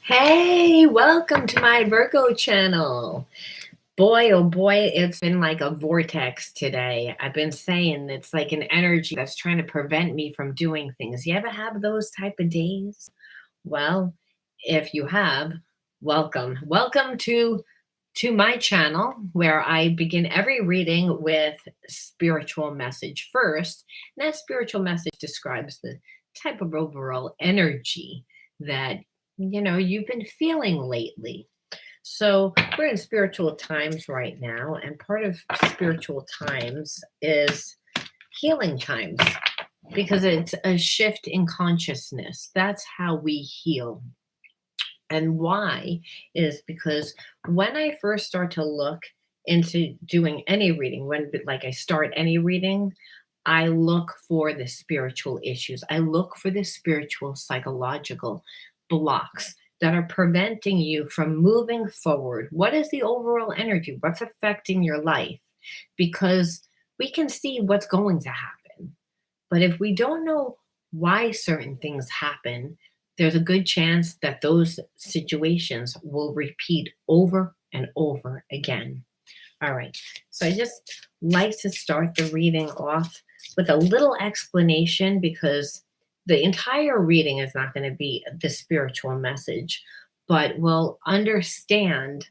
Hey, welcome to my Virgo channel. Boy, oh boy, it's been like a vortex today. I've been saying it's like an energy that's trying to prevent me from doing things. You ever have those type of days? Well, if you have, welcome. Welcome to my channel where I begin every reading with spiritual message first. And that spiritual message describes the type of overall energy that you've been feeling lately. So we're in spiritual times right now, and part of spiritual times is healing times because it's a shift in consciousness. That's how we heal. And why is because when I first start to look into doing any reading, when like I start any reading, I look for the spiritual issues. I look for the spiritual psychological blocks that are preventing you from moving forward. What is the overall energy? What's affecting your life? Because we can see what's going to happen. But if we don't know why certain things happen, there's a good chance that those situations will repeat over and over again. All right, so I just like to start the reading off with a little explanation because the entire reading is not going to be the spiritual message, but we'll understand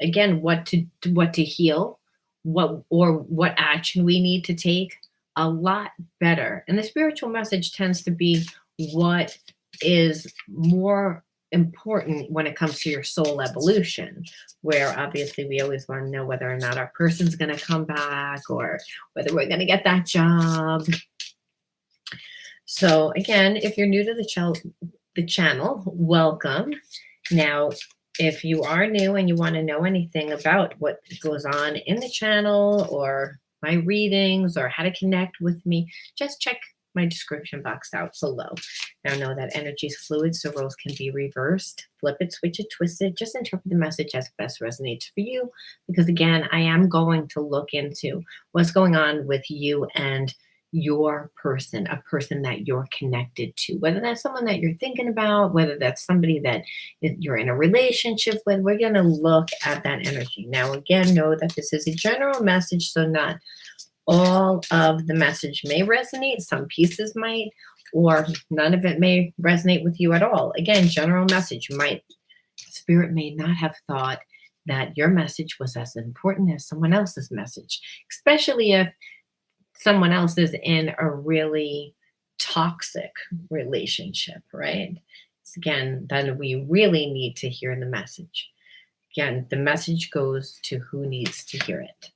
again what to heal, what action we need to take a lot better. And the spiritual message tends to be what is more important when it comes to your soul evolution, where obviously we always want to know whether or not our person's going to come back or whether we're going to get that job. So again, if you're new to the channel, welcome. Now, if you are new and you want to know anything about what goes on in the channel or my readings or how to connect with me, just check my description box out below. Now know that energy is fluid, so roles can be reversed. Flip it, switch it, twist it. Just interpret the message as best resonates for you. Because again, I am going to look into what's going on with you and your person, a person that you're connected to, whether that's someone that you're thinking about, whether that's somebody that you're in a relationship with. We're going to look at that energy. Now, again, know that this is a general message, so not all of the message may resonate. Some pieces might, or none of it may resonate with you at all. Again, general message. Spirit may not have thought that your message was as important as someone else's message, especially if someone else is in a really toxic relationship, right? Again, then we really need to hear the message. Again, the message goes to who needs to hear it.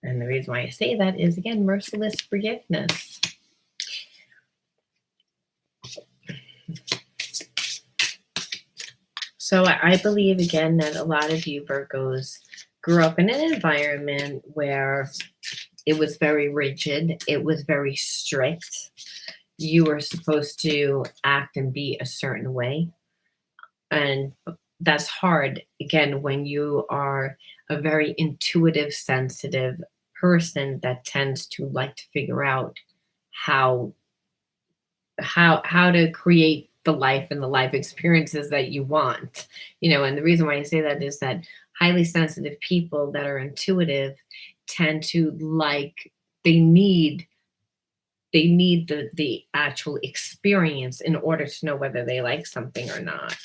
And the reason why I say that is, again, merciless forgiveness. So I believe, again, that a lot of you Virgos grew up in an environment where it was very rigid. It was very strict. You were supposed to act and be a certain way. And that's hard, again, when you are a very intuitive, sensitive person that tends to like to figure out how to create the life and the life experiences that you want. And the reason why I say that is that highly sensitive people that are intuitive tend to they need the actual experience in order to know whether they like something or not.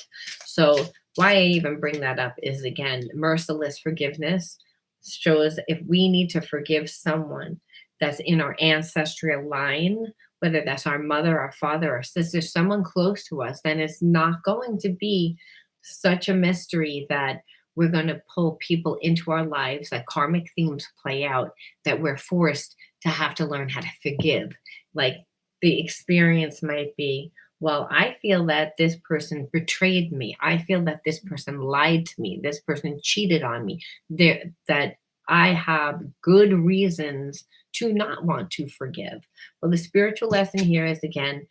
So why I even bring that up is, again, merciless forgiveness shows if we need to forgive someone that's in our ancestral line, whether that's our mother, our father, our sister, someone close to us, then it's not going to be such a mystery that we're going to pull people into our lives, that karmic themes play out, that we're forced to have to learn how to forgive. Like the experience might be, well, I feel that this person betrayed me. I feel that this person lied to me. This person cheated on me. That I have good reasons to not want to forgive. Well, the spiritual lesson here is, again,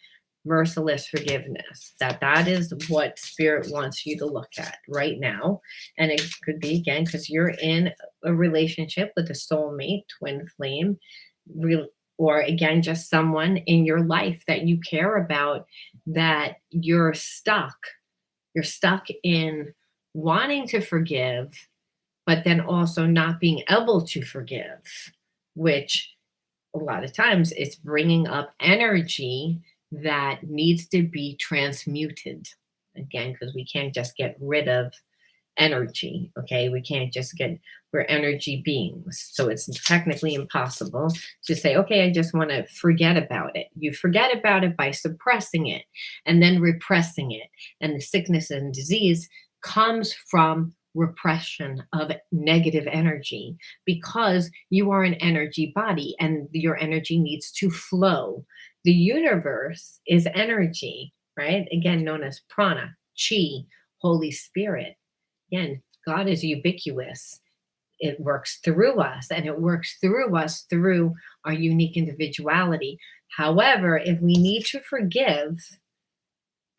merciless forgiveness. That is what Spirit wants you to look at right now. And it could be, again, because you're in a relationship with a soulmate, twin flame, or again, just someone in your life that you care about, that you're stuck in wanting to forgive, but then also not being able to forgive, which a lot of times it's bringing up energy that needs to be transmuted. Again, because we can't just get rid of energy. Okay. We can't just get, we're energy beings. So it's technically impossible to say, okay, I just want to forget about it. You forget about it by suppressing it and then repressing it. And the sickness and disease comes from repression of negative energy, because you are an energy body and your energy needs to flow. The universe is energy, right? Again, known as prana, chi, Holy Spirit. Again, God is ubiquitous. It works through us, and it works through us through our unique individuality. However, if we need to forgive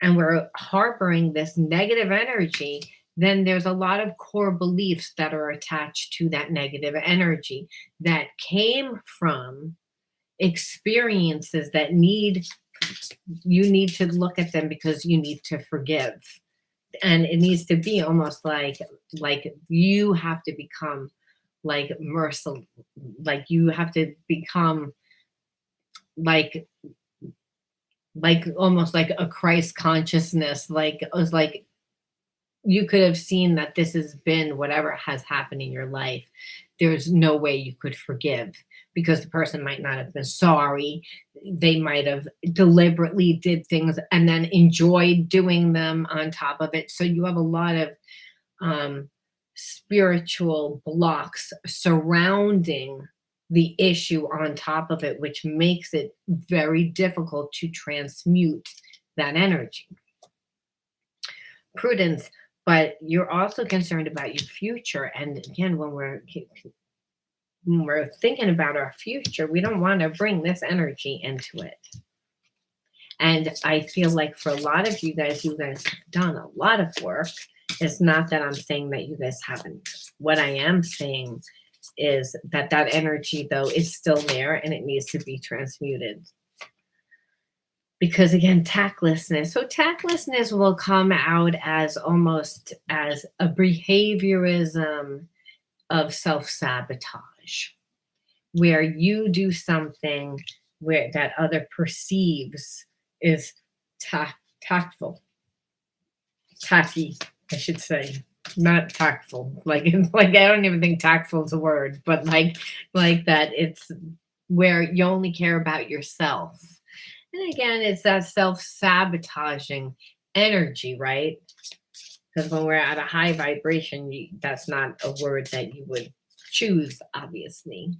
and we're harboring this negative energy, then there's a lot of core beliefs that are attached to that negative energy that came from experiences that you need to look at them because you need to forgive. And it needs to be almost like you have to become like merciful, like you have to become like almost like a Christ consciousness, like it was like you could have seen that this has been whatever has happened in your life. There's no way you could forgive, because the person might not have been sorry. They might have deliberately did things and then enjoyed doing them on top of it. So you have a lot of spiritual blocks surrounding the issue on top of it, which makes it very difficult to transmute that energy. Prudence, but you're also concerned about your future. And again, when we're thinking about our future, we don't want to bring this energy into it. And I feel like for a lot of you guys have done a lot of work. It's not that I'm saying that you guys haven't. What I am saying is that that energy, though, is still there and it needs to be transmuted. Because again, tactlessness. So tactlessness will come out as almost as a behaviorism of self-sabotage, where you do something where that other perceives is tactful, tacky, I should say, not tactful. Like I don't even think tactful is a word, but like that. It's where you only care about yourself. And again, it's that self-sabotaging energy, right? Because when we're at a high vibration, that's not a word that you would choose, obviously.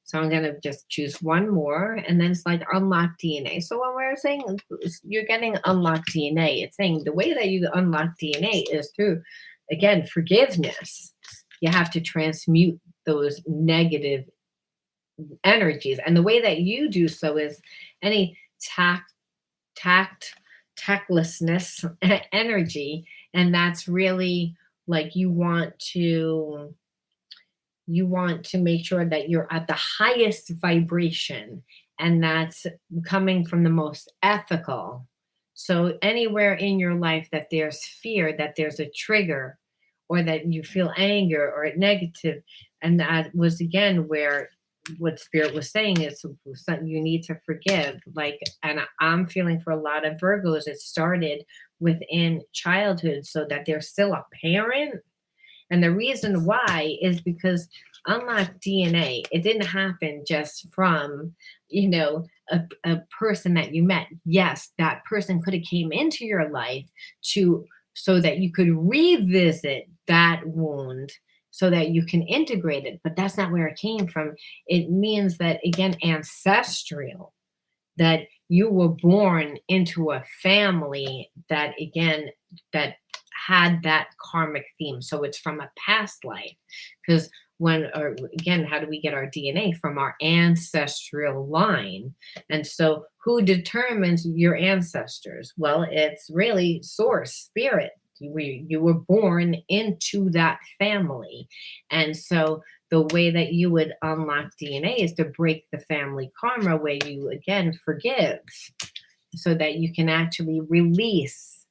So I'm going to just choose one more, and then it's like unlock DNA. So when we're saying you're getting unlocked DNA, it's saying the way that you unlock DNA is through, again, forgiveness. You have to transmute those negative energies. And the way that you do so is any tactlessness energy. And that's really like you want to make sure that you're at the highest vibration, and that's coming from the most ethical. So anywhere in your life that there's fear, that there's a trigger, or that you feel anger or negative, and that was again where what spirit was saying is something you need to forgive. Like, and I'm feeling for a lot of Virgos, it started within childhood, so that they're still a parent. And the reason why is because unlike DNA, it didn't happen just from, a person that you met. Yes, that person could have came into your life so that you could revisit that wound so that you can integrate it. But that's not where it came from. It means that, again, ancestral, that you were born into a family that, again, that had that karmic theme. So it's from a past life. Because again, how do we get our DNA? From our ancestral line. And so who determines your ancestors? Well, it's really source, spirit. You were born into that family. And so the way that you would unlock DNA is to break the family karma, where you again forgive, so that you can actually release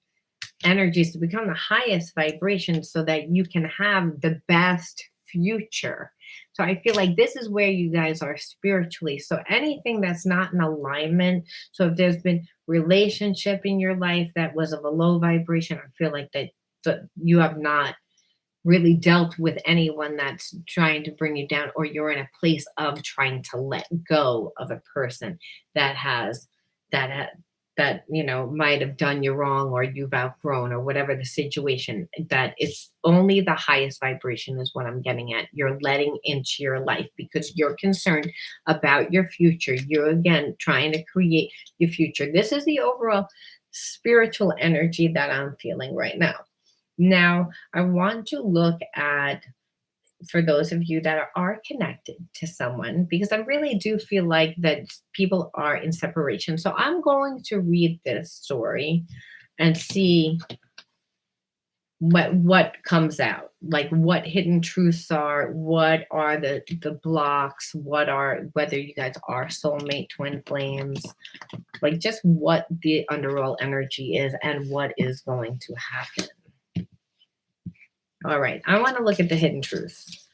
energies to become the highest vibration, so that you can have the best future. So I feel like this is where you guys are spiritually. So anything that's not in alignment, so if there's been relationship in your life that was of a low vibration, I feel like that you have not really dealt with anyone that's trying to bring you down, or you're in a place of trying to let go of a person that has that that might have done you wrong, or you've outgrown, or whatever the situation. That it's only the highest vibration is what I'm getting at. You're letting into your life because you're concerned about your future. You're again trying to create your future. This is the overall spiritual energy that I'm feeling right now. Now, I want to look at, for those of you that are connected to someone, because I really do feel like that people are in separation. So I'm going to read this story and see what comes out, like what hidden truths are, what are the blocks, whether you guys are soulmate twin flames, like just what the underworld energy is and what is going to happen. All right, I want to look at the hidden truths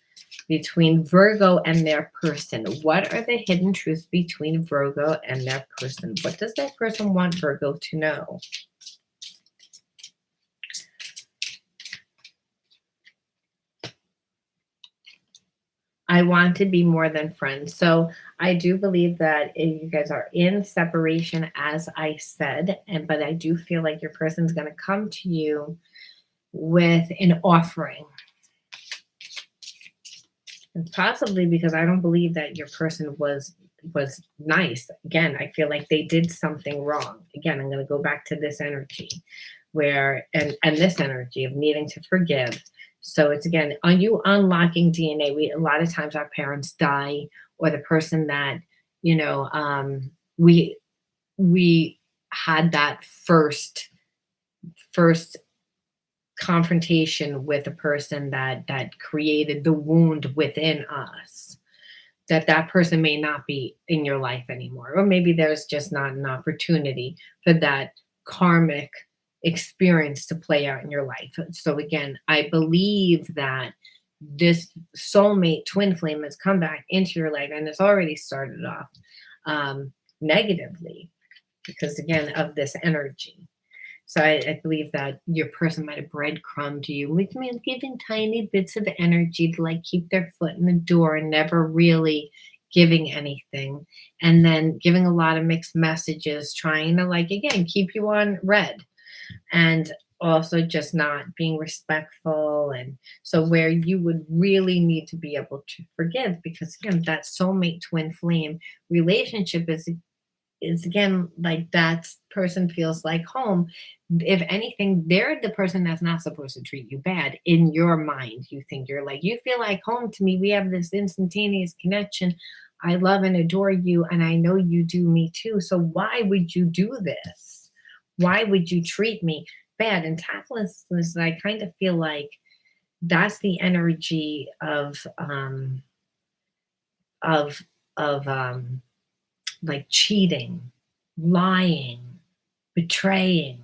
between Virgo and their person. What are the hidden truths between Virgo and their person? What does that person want Virgo to know? I want to be more than friends. So I do believe that you guys are in separation, as I said, but I do feel like your person's going to come to you with an offering. And possibly because I don't believe that your person was nice. Again, I feel like they did something wrong. Again, I'm going to go back to this energy where and this energy of needing to forgive. So it's again, are you unlocking DNA? A lot of times our parents die, or the person that we had that first confrontation with a person that created the wound within us, that person may not be in your life anymore, or maybe there's just not an opportunity for that karmic experience to play out in your life. So again, I believe that this soulmate twin flame has come back into your life, and it's already started off negatively because again of this energy. So I believe that your person might have breadcrumbed you, which means giving tiny bits of energy to like keep their foot in the door and never really giving anything. And then giving a lot of mixed messages, trying to like, again, keep you on red. And also just not being respectful. And so where you would really need to be able to forgive, because again, that soulmate twin flame relationship is again like that person feels like home. If anything, they're the person that's not supposed to treat you bad. In your mind, you think you feel like home to me. We have this instantaneous connection. I love and adore you, and I know you do me too. So why would you do this? Why would you treat me bad? And tactlessness, I kind of feel like that's the energy of like cheating, lying, betraying,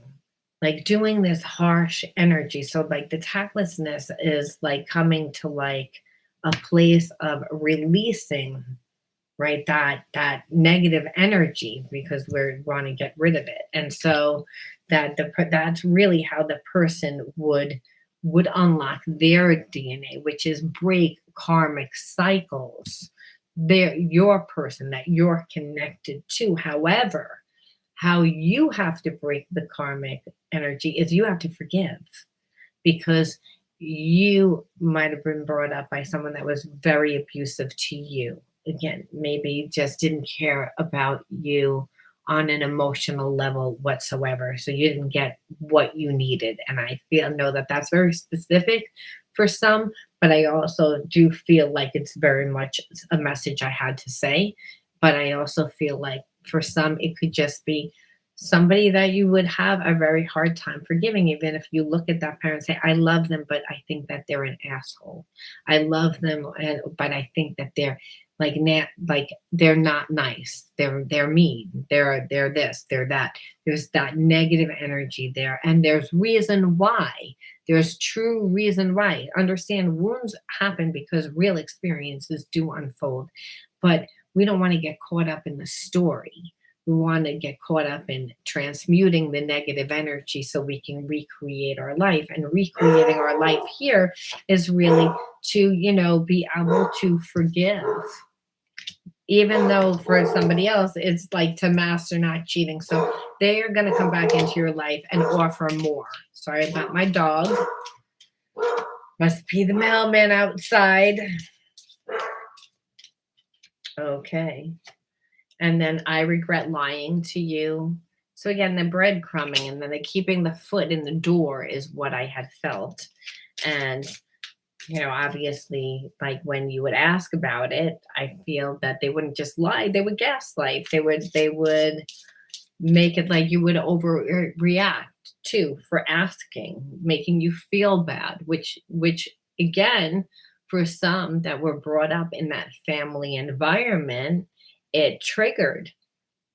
like doing this harsh energy. So like the tactlessness is like coming to like a place of releasing, right, that negative energy, because we want to get rid of it. And so that's really how the person would unlock their DNA, which is break karmic cycles. They're your person that you're connected to. However, how you have to break the karmic energy is you have to forgive, because you might have been brought up by someone that was very abusive to you. Again, maybe just didn't care about you on an emotional level whatsoever. So you didn't get what you needed. And I know that that's very specific for some, but I also do feel like it's very much a message I had to say. But I also feel like for some, it could just be somebody that you would have a very hard time forgiving, even if you look at that parent and say, I love them, but I think that they're an asshole. I love them, but I think that they're like they're not nice. They're mean. They're this, they're that. There's that negative energy there. And there's reason why. There's true reason why. Understand, wounds happen because real experiences do unfold. But we don't want to get caught up in the story. We want to get caught up in transmuting the negative energy so we can recreate our life. And recreating our life here is really to, be able to forgive. Even though for somebody else, it's like to master not cheating. So they are going to come back into your life and offer more. Sorry about my dog. Must be the mailman outside. Okay. And then I regret lying to you. So again, the breadcrumbing and then the keeping the foot in the door is what I had felt. And, obviously, like when you would ask about it, I feel that they wouldn't just lie, they would gaslight. They would make it like you would overreact too for asking, making you feel bad, which again, for some that were brought up in that family environment, it triggered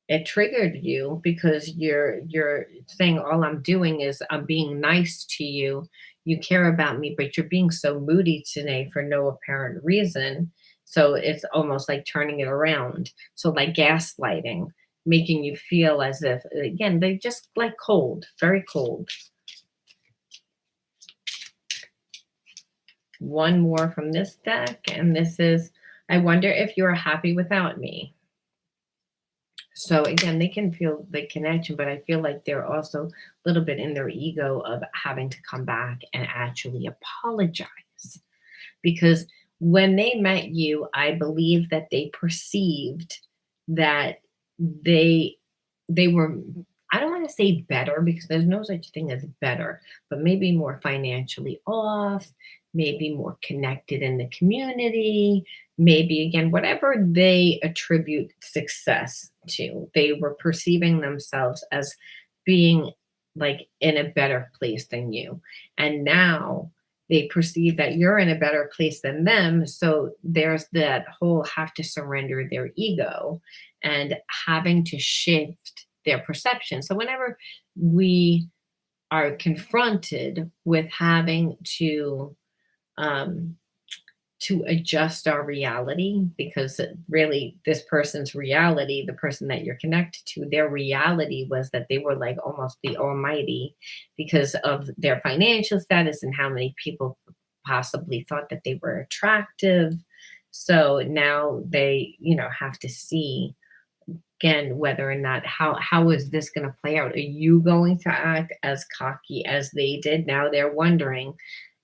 you because you're saying all I'm doing is I'm being nice to you. You care about me, but you're being so moody today for no apparent reason. So it's almost like turning it around. So like gaslighting, making you feel as if, again, they just like cold, very cold. One more from this deck, and this is, I wonder if you're happy without me. So again, they can feel the connection, but I feel like they're also a little bit in their ego of having to come back and actually apologize. Because when they met you, I believe that they perceived that they were, I don't want to say better because there's no such thing as better, but maybe more financially off, maybe more connected in the community, maybe again, whatever they attribute success to, they were perceiving themselves as being like in a better place than you. And now they perceive that you're in a better place than them. So there's that whole have to surrender their ego and having to shift their perception. So whenever we are confronted with having um, to adjust our reality, because really this person's reality, the person that you're connected to, their reality was that they were like almost the almighty because of their financial status and how many people possibly thought that they were attractive. So now they, have to see again whether or not how is this going to play out. Are you going to act as cocky as they did? Now they're wondering.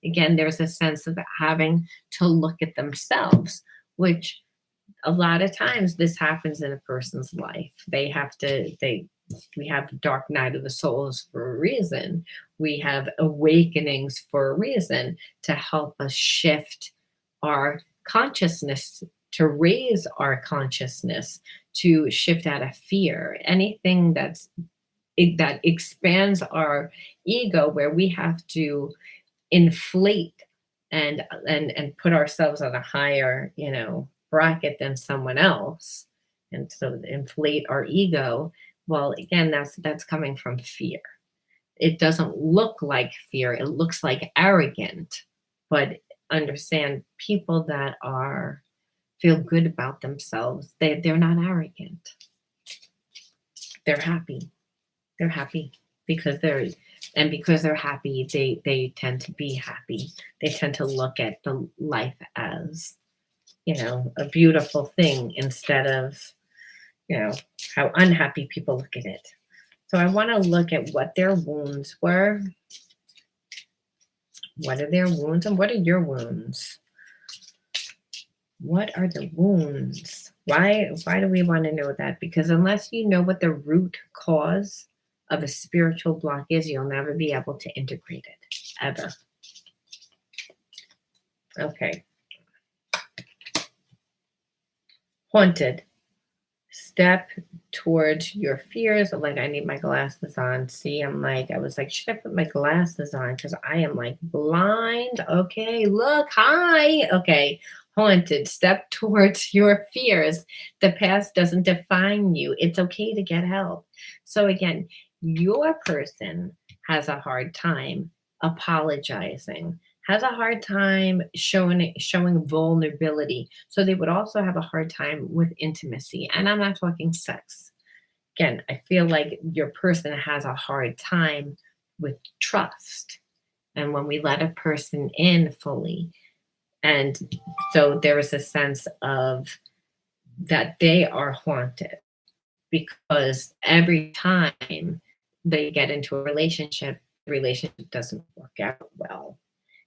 Again, there's a sense of having to look at themselves, which a lot of times this happens in a person's life. We have the dark night of the souls for a reason. We have awakenings for a reason to help us shift our consciousness, to raise our consciousness, to shift out of fear. Anything that expands our ego, where we have to inflate and put ourselves on a higher bracket than someone else, and so inflate our ego. Well, again, that's coming from fear. It doesn't look like fear, it looks like arrogant. But understand, people that feel good about themselves, they're not arrogant. They're happy because they're happy, they tend to be happy. They tend to look at the life as, a beautiful thing instead of, how unhappy people look at it. So I want to look at what their wounds were. What are their wounds and what are your wounds? What are the wounds? Why do we want to know that? Because unless you know what the root cause of a spiritual block is, you'll never be able to integrate it, ever. Okay. Haunted. step towards your fears. Like, I need my glasses on. See, I was like, should I put my glasses on? Because I am like blind. Okay, look, hi. Okay, haunted. Step towards your fears. The past doesn't define you. It's okay to get help. So, again, your person has a hard time apologizing, has a hard time showing vulnerability. So they would also have a hard time with intimacy. And I'm not talking sex. Again, I feel like your person has a hard time with trust. And when we let a person in fully, and so there is a sense of that they are haunted because every time they get into a relationship, the relationship doesn't work out well.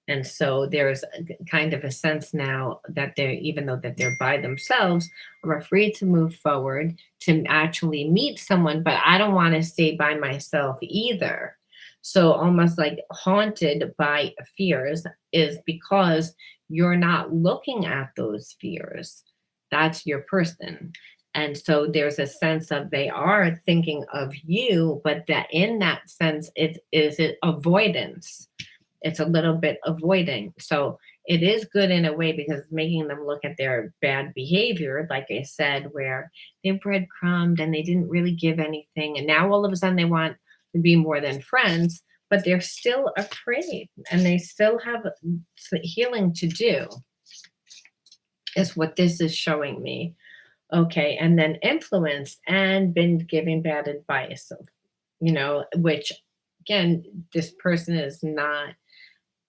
And so there's kind of a sense now that they're, even though that they're by themselves, are afraid to move forward to actually meet someone, but I don't want to stay by myself either. So almost like haunted by fears is because you're not looking at those fears. That's your person. And so there's a sense of they are thinking of you, but that in that sense, it avoidance, it's a little bit avoiding. So it is good in a way because it's making them look at their bad behavior, like I said, where they breadcrumbed and they didn't really give anything. And now all of a sudden they want to be more than friends, but they're still afraid and they still have healing to do, is what this is showing me. Okay. And then influenced and been giving bad advice, which again, this person is not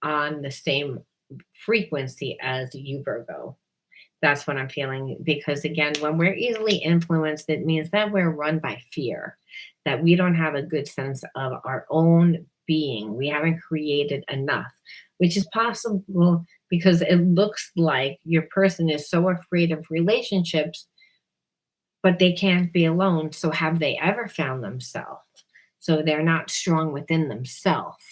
on the same frequency as you, Virgo. That's what I'm feeling. Because again, when we're easily influenced, it means that we're run by fear, that we don't have a good sense of our own being. We haven't created enough, which is possible because it looks like your person is so afraid of relationships, but they can't be alone. So have they ever found themselves? So they're not strong within themselves.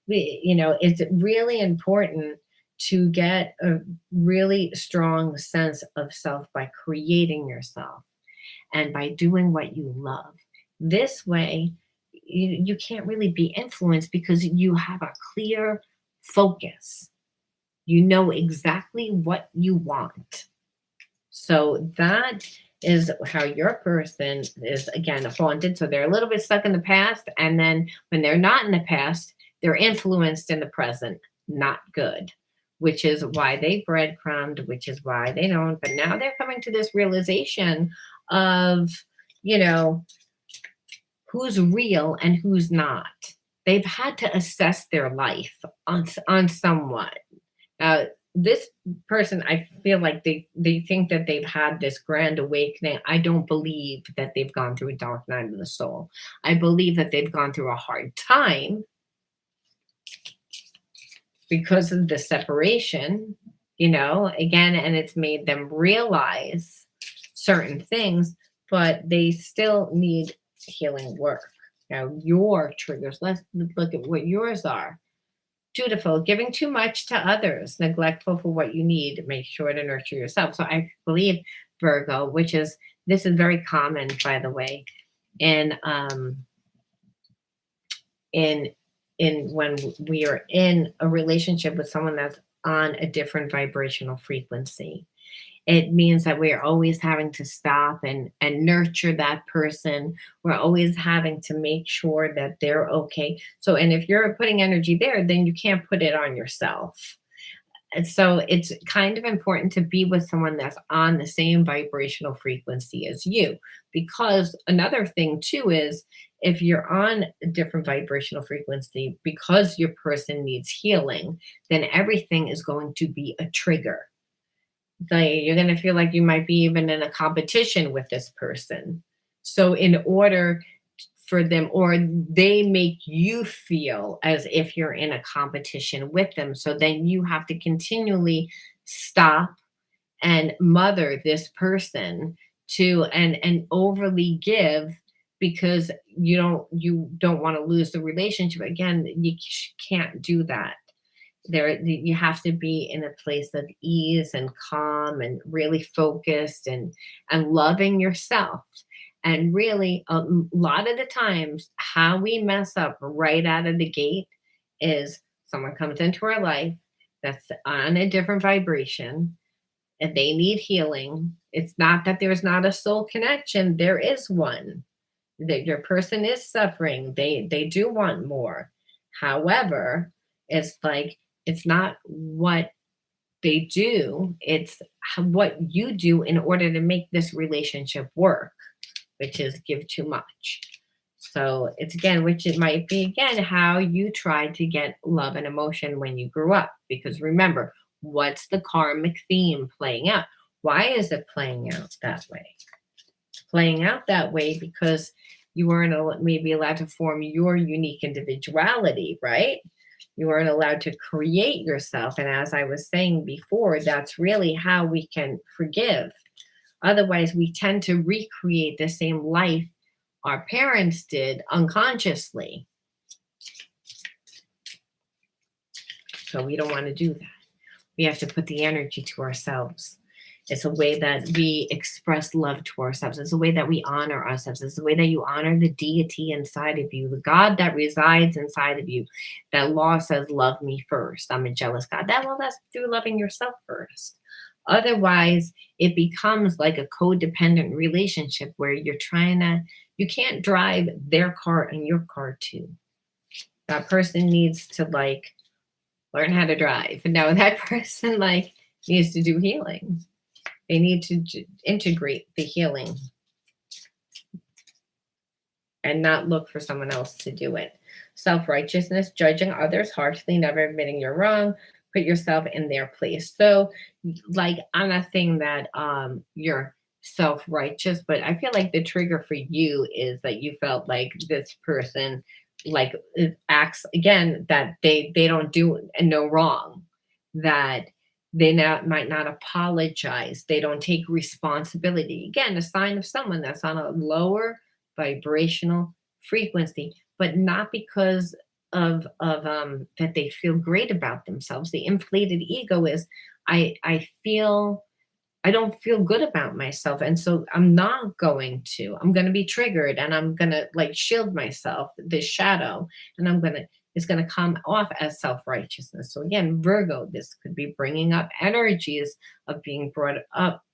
It's really important to get a really strong sense of self by creating yourself and by doing what you love. This way, you can't really be influenced because you have a clear focus. You know exactly what you want. So that is how your person is, again, haunted. So they're a little bit stuck in the past. And then when they're not in the past, they're influenced in the present. Not good, which is why they breadcrumbed, which is why they don't. But now they're coming to this realization of, who's real and who's not. They've had to assess their life on somewhat. This person, I feel like they think that they've had this grand awakening. I don't believe that they've gone through a dark night of the soul. I believe that they've gone through a hard time because of the separation, again, and it's made them realize certain things, but they still need healing work. Now, your triggers, let's look at what yours are. Dutiful, giving too much to others, neglectful for what you need, make sure to nurture yourself. So I believe Virgo, this is very common, by the way, in when we are in a relationship with someone that's on a different vibrational frequency. It means that we're always having to stop and nurture that person. We're always having to make sure that they're okay. So, and if you're putting energy there, then you can't put it on yourself. And so it's kind of important to be with someone that's on the same vibrational frequency as you. Because another thing too is if you're on a different vibrational frequency, because your person needs healing, then everything is going to be a trigger. Like you're going to feel like you might be even in a competition with this person. So in order for them, or they make you feel as if you're in a competition with them. So then you have to continually stop and mother this person to and overly give because you don't want to lose the relationship. Again, you can't do that. You have to be in a place of ease and calm and really focused and loving yourself. And really, a lot of the times, how we mess up right out of the gate is someone comes into our life that's on a different vibration and they need healing. It's not that there's not a soul connection, there is one. That your person is suffering. They do want more. However, it's like it's not what they do, it's what you do in order to make this relationship work, which is give too much. So it's again, which it might be again how you tried to get love and emotion when you grew up. Because remember, what's the karmic theme playing out? Why is it playing out that way? Playing out that way because you weren't maybe allowed to form your unique individuality, right? You weren't allowed to create yourself. And as I was saying before, that's really how we can forgive. Otherwise, we tend to recreate the same life our parents did unconsciously. So we don't want to do that. We have to put the energy to ourselves. It's a way that we express love to ourselves. It's a way that we honor ourselves. It's a way that you honor the deity inside of you, the God that resides inside of you. That law says, love me first. I'm a jealous God. That law, that's through loving yourself first. Otherwise, it becomes like a codependent relationship where you're trying to, you can't drive their car and your car too. That person needs to like learn how to drive. And now that person like needs to do healing. They need to integrate the healing and not look for someone else to do it. Self-righteousness, judging others harshly, never admitting you're wrong, put yourself in their place. So like I'm not saying that you're self-righteous, but I feel like the trigger for you is that you felt like this person like acts again that they don't do no wrong, that they might not apologize. They don't take responsibility. Again, a sign of someone that's on a lower vibrational frequency, but not because of that they feel great about themselves. The inflated ego is I don't feel good about myself. And so I'm going to be triggered and I'm going to like shield myself, this shadow, and it's going to come off as self-righteousness. So again, Virgo, this could be bringing up energies of being brought up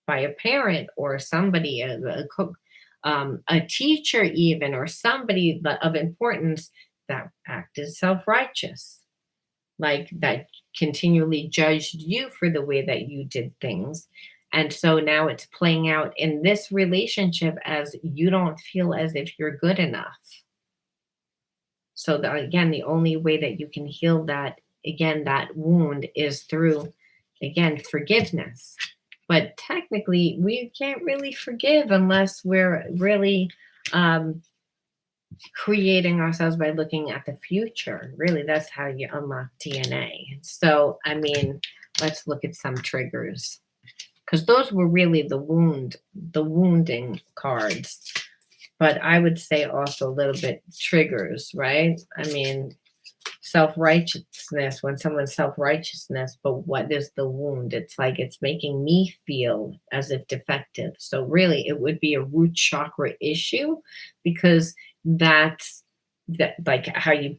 by a parent or somebody, a cook, a teacher even, or somebody of importance that acted self-righteous, like that continually judged you for the way that you did things. And so now it's playing out in this relationship as you don't feel as if you're good enough. So again, the only way that you can heal that, again, that wound is through, again, forgiveness. But technically, we can't really forgive unless we're really creating ourselves by looking at the future. Really, that's how you unlock DNA. So, I mean, let's look at some triggers, because those were really the wounding cards. But I would say also a little bit triggers, right? I mean, self-righteousness, when someone's self-righteousness, but what is the wound? It's like it's making me feel as if defective. So really, it would be a root chakra issue, because that's like how you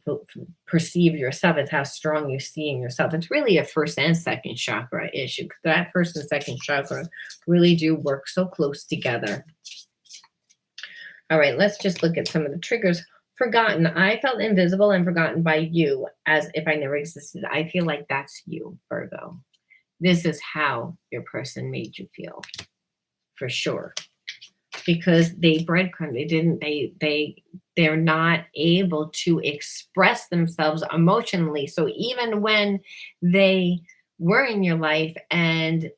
perceive yourself. It's how strong you see in yourself. It's really a first and second chakra issue, because that first and second chakra really do work so close together. All right, let's just look at some of the triggers. Forgotten. I felt invisible and forgotten by you, as if I never existed. I feel like that's you, Virgo. This is how your person made you feel, for sure. Because they breadcrumb. They're not able to express themselves emotionally. So even when they were in your life and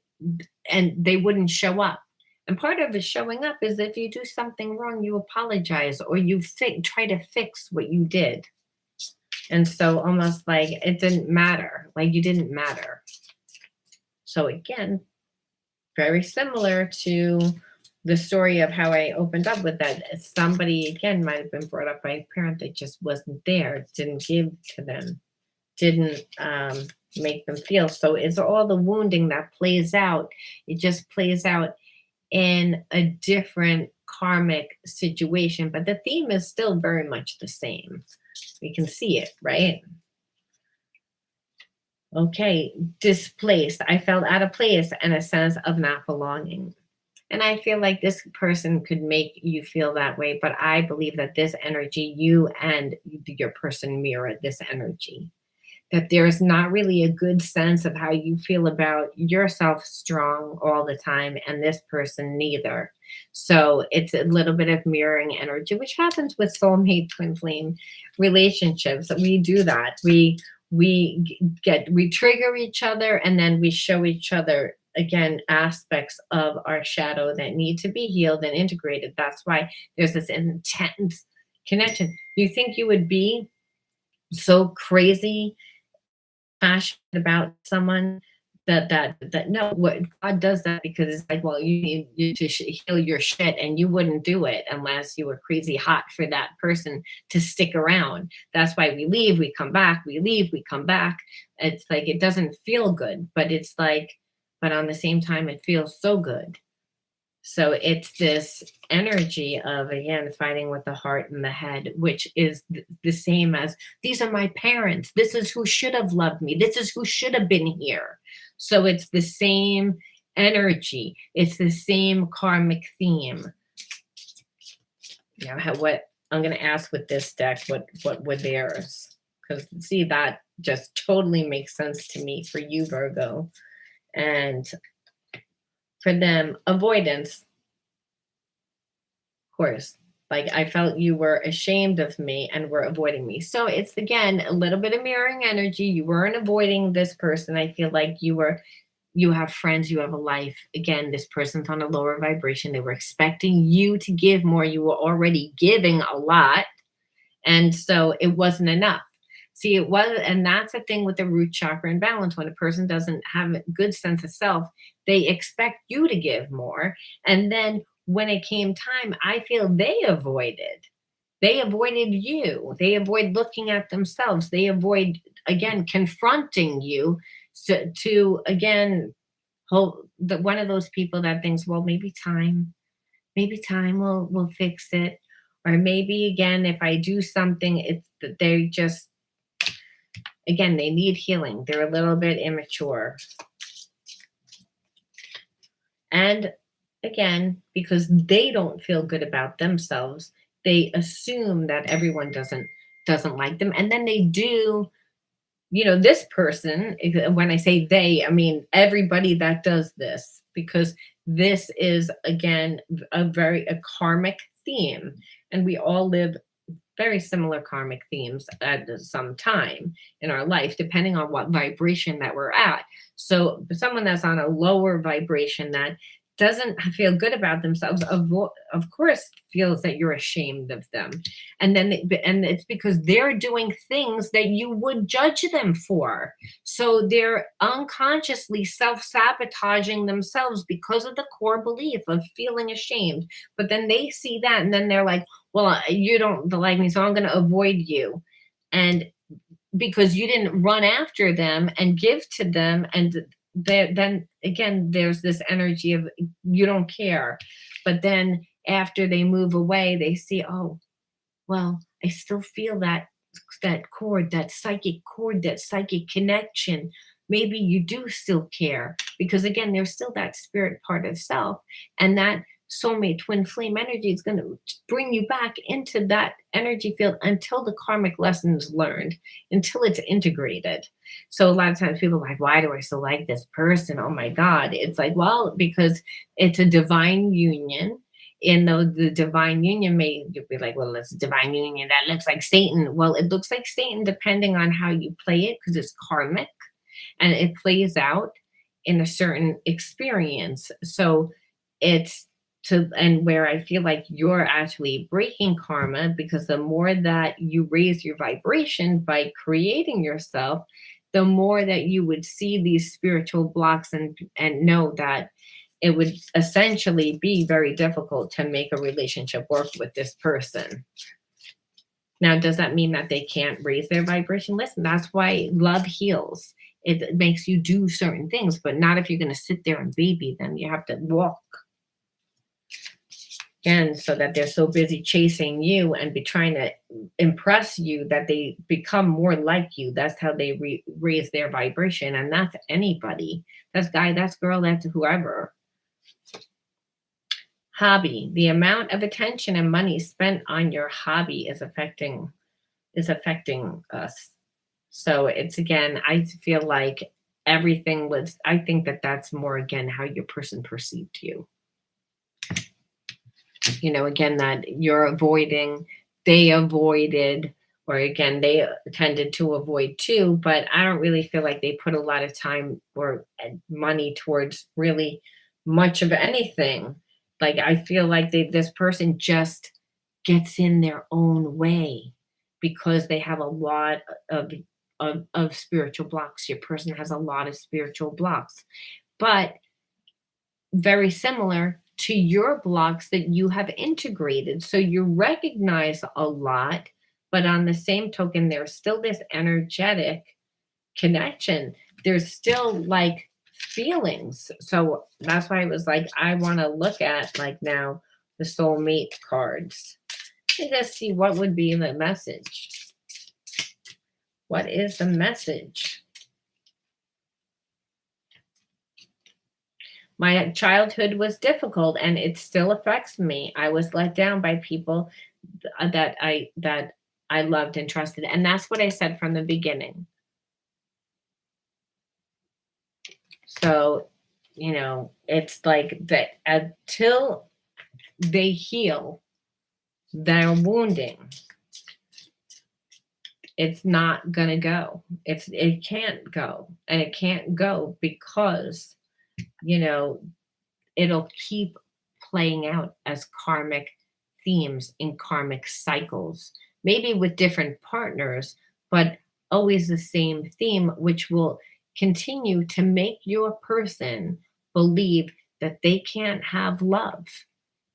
they wouldn't show up. And part of the showing up is if you do something wrong, you apologize, or you try to fix what you did. And so almost like it didn't matter, like you didn't matter. So again, very similar to the story of how I opened up with that. Somebody, again, might have been brought up by a parent that just wasn't there, didn't give to them, didn't make them feel. So it's all the wounding that plays out. It just plays out in a different karmic situation, but the theme is still very much the same. We can see it, right? Okay, displaced. I felt out of place and a sense of not belonging. And I feel like this person could make you feel that way, but I believe that this energy, you and your person mirror this energy. That there's not really a good sense of how you feel about yourself strong all the time, and this person neither. So it's a little bit of mirroring energy, which happens with soulmate twin flame relationships. We do that. We trigger each other, and then we show each other again aspects of our shadow that need to be healed and integrated. That's why there's this intense connection. You think you would be so crazy passionate about someone that no, what God does that because it's like, well, you need you to heal your shit, and you wouldn't do it unless you were crazy hot for that person to stick around. That's why we leave, we come back, we leave, we come back. It's like it doesn't feel good, but it's like, but on the same time, it feels so good. So it's this energy of, again, fighting with the heart and the head, which is the same as these are my parents. This is who should have loved me. This is who should have been here. So it's the same energy. It's the same karmic theme. Now, what I'm going to ask with this deck, what would theirs? Because see, that just totally makes sense to me for you, Virgo. And for them, avoidance, of course, like I felt you were ashamed of me and were avoiding me. So it's again a little bit of mirroring energy. You weren't avoiding this person. I feel like you have friends, you have a life. Again, this person's on a lower vibration. They were expecting you to give more. You were already giving a lot. And so it wasn't enough. See, it was, and that's the thing with the root chakra imbalance. When a person doesn't have a good sense of self, they expect you to give more. And then when it came time, I feel they avoided you. They avoid looking at themselves. They avoid, again, confronting you to again, hold one of those people that thinks, well, maybe time will fix it. Or maybe again, if I do something, it's that they just, again, they need healing. They're a little bit immature. And again, because they don't feel good about themselves, they assume that everyone doesn't like them. And then they do, this person, when I say they, I mean everybody that does this, because this is, again, a karmic theme. And we all live very similar karmic themes at some time in our life, depending on what vibration that we're at. So someone that's on a lower vibration that doesn't feel good about themselves, of course, feels that you're ashamed of them. And then, and it's because they're doing things that you would judge them for. So they're unconsciously self-sabotaging themselves because of the core belief of feeling ashamed. But then they see that and then they're like, well, you don't like me, so I'm going to avoid you. And because you didn't run after them and give to them, and then again, there's this energy of you don't care. But then after they move away, they see, oh, well, I still feel that cord, that psychic connection. Maybe you do still care, because again, there's still that spirit part of self, and that soulmate twin flame energy is going to bring you back into that energy field until the karmic lesson is learned, until it's integrated. So a lot of times people are like, why do I still like this person? Oh my God. It's like, well, because it's a divine union. And though the divine union may be like, well, it's a divine union that looks like Satan. Well, it looks like Satan depending on how you play it, because it's karmic and it plays out in a certain experience. So it's and where I feel like you're actually breaking karma, because the more that you raise your vibration by creating yourself, the more that you would see these spiritual blocks and know that it would essentially be very difficult to make a relationship work with this person. Now, does that mean that they can't raise their vibration? Listen, that's why love heals. It makes you do certain things, but not if you're going to sit there and baby them. You have to walk. Again, so that they're so busy chasing you and be trying to impress you that they become more like you. That's how they raise their vibration. And that's anybody. That's guy, that's girl, that's whoever. Hobby. The amount of attention and money spent on your hobby is affecting us. So it's, again, I feel like everything was, I think that that's more, again, how your person perceived you. Again, that you're avoiding, they avoided, or again, they tended to avoid too, but I don't really feel like they put a lot of time or money towards really much of anything. Like, I feel like this person just gets in their own way because they have a lot of spiritual blocks. Your person has a lot of spiritual blocks, but very similar to your blocks that you have integrated. So you recognize a lot, but on the same token, there's still this energetic connection. There's still like feelings. So that's why I was like, I want to look at like now the soulmate cards. Let's see what would be the message. What is the message? My childhood was difficult and it still affects me. I was let down by people that I loved and trusted. And that's what I said from the beginning. So, it's like that until they heal their wounding, it's not gonna go. It can't go. And it can't go because it'll keep playing out as karmic themes in karmic cycles, maybe with different partners, but always the same theme, which will continue to make your person believe that they can't have love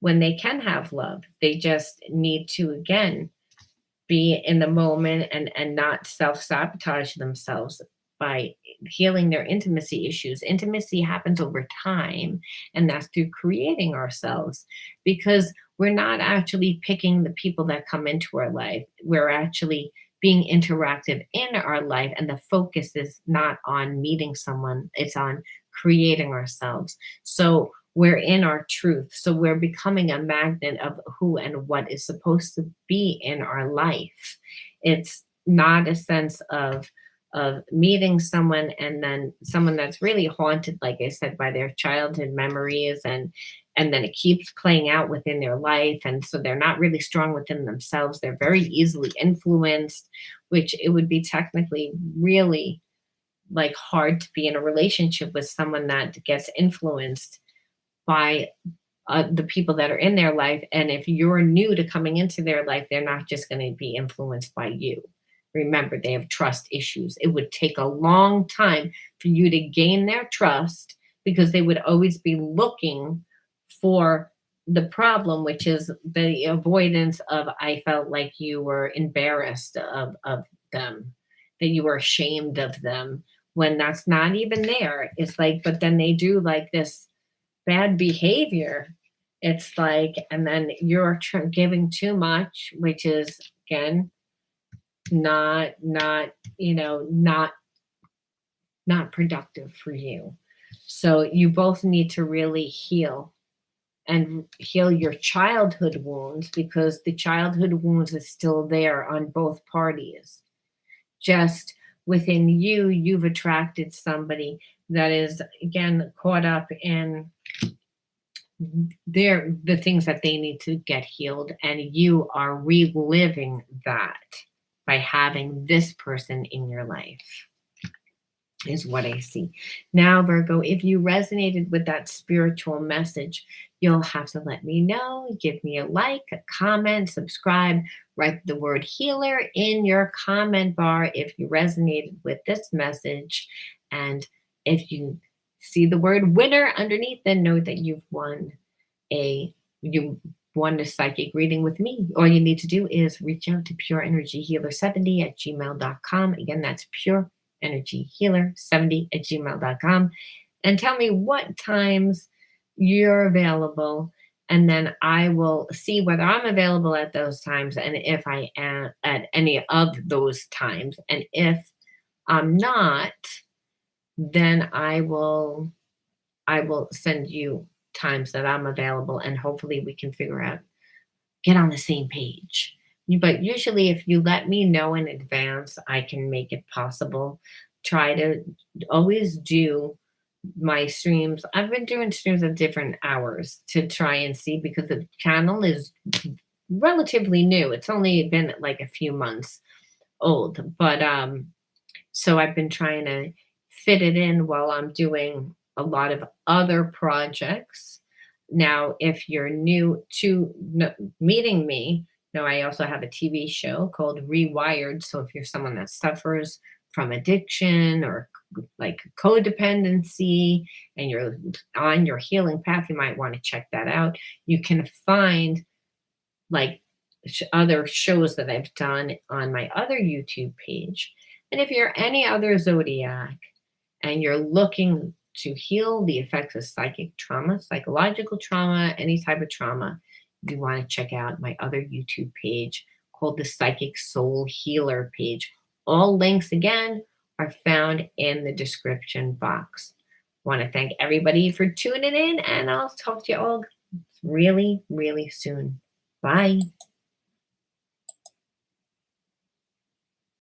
when they can have love. They just need to, again, be in the moment and not self-sabotage themselves by healing their intimacy issues. Intimacy happens over time, and that's through creating ourselves, because we're not actually picking the people that come into our life. We're actually being interactive in our life, and the focus is not on meeting someone, it's on creating ourselves. So we're in our truth. So we're becoming a magnet of who and what is supposed to be in our life. It's not a sense of meeting someone and then someone that's really haunted, like I said, by their childhood memories, and then it keeps playing out within their life. And so they're not really strong within themselves. They're very easily influenced, which it would be technically really like hard to be in a relationship with someone that gets influenced by the people that are in their life. And if you're new to coming into their life, they're not just going to be influenced by you. Remember, they have trust issues. It would take a long time for you to gain their trust because they would always be looking for the problem, which is the avoidance of, I felt like you were embarrassed of them, that you were ashamed of them, when that's not even there. It's like, but then they do like this bad behavior. It's like, and then you're giving too much, which is, again, not productive for you. So you both need to really heal and heal your childhood wounds, because the childhood wounds is still there on both parties. Just within you, you've attracted somebody that is, again, caught up in the things that they need to get healed, and you are reliving that by having this person in your life, is what I see. Now, Virgo, if you resonated with that spiritual message, you'll have to let me know. Give me a like, a comment, subscribe, write the word healer in your comment bar if you resonated with this message. And if you see the word winner underneath, then know that you've won a psychic reading with me. All you need to do is reach out to pureenergyhealer70@gmail.com. Again, that's pureenergyhealer70@gmail.com. And tell me what times you're available And then I will see whether I'm available at those times and if I am at any of those times. And if I'm not, then I will send you times that I'm available, and hopefully we can figure out, get on the same page. But usually, if you let me know in advance, I can make it possible. Try to always do my streams. I've been doing streams at different hours to try and see, because the channel is relatively new. It's only been like a few months old, but so I've been trying to fit it in while I'm doing a lot of other projects. Now, if you're new to meeting me, now I also have a TV show called Rewired. So if you're someone that suffers from addiction or like codependency and you're on your healing path, you might want to check that out. You can find like other shows that I've done on my other YouTube page. And if you're any other zodiac and you're looking to heal the effects of psychic trauma, psychological trauma, any type of trauma, you want to check out my other YouTube page called the Psychic Soul Healer page. All links, again, are found in the description box. I want to thank everybody for tuning in, and I'll talk to you all really, really soon. Bye.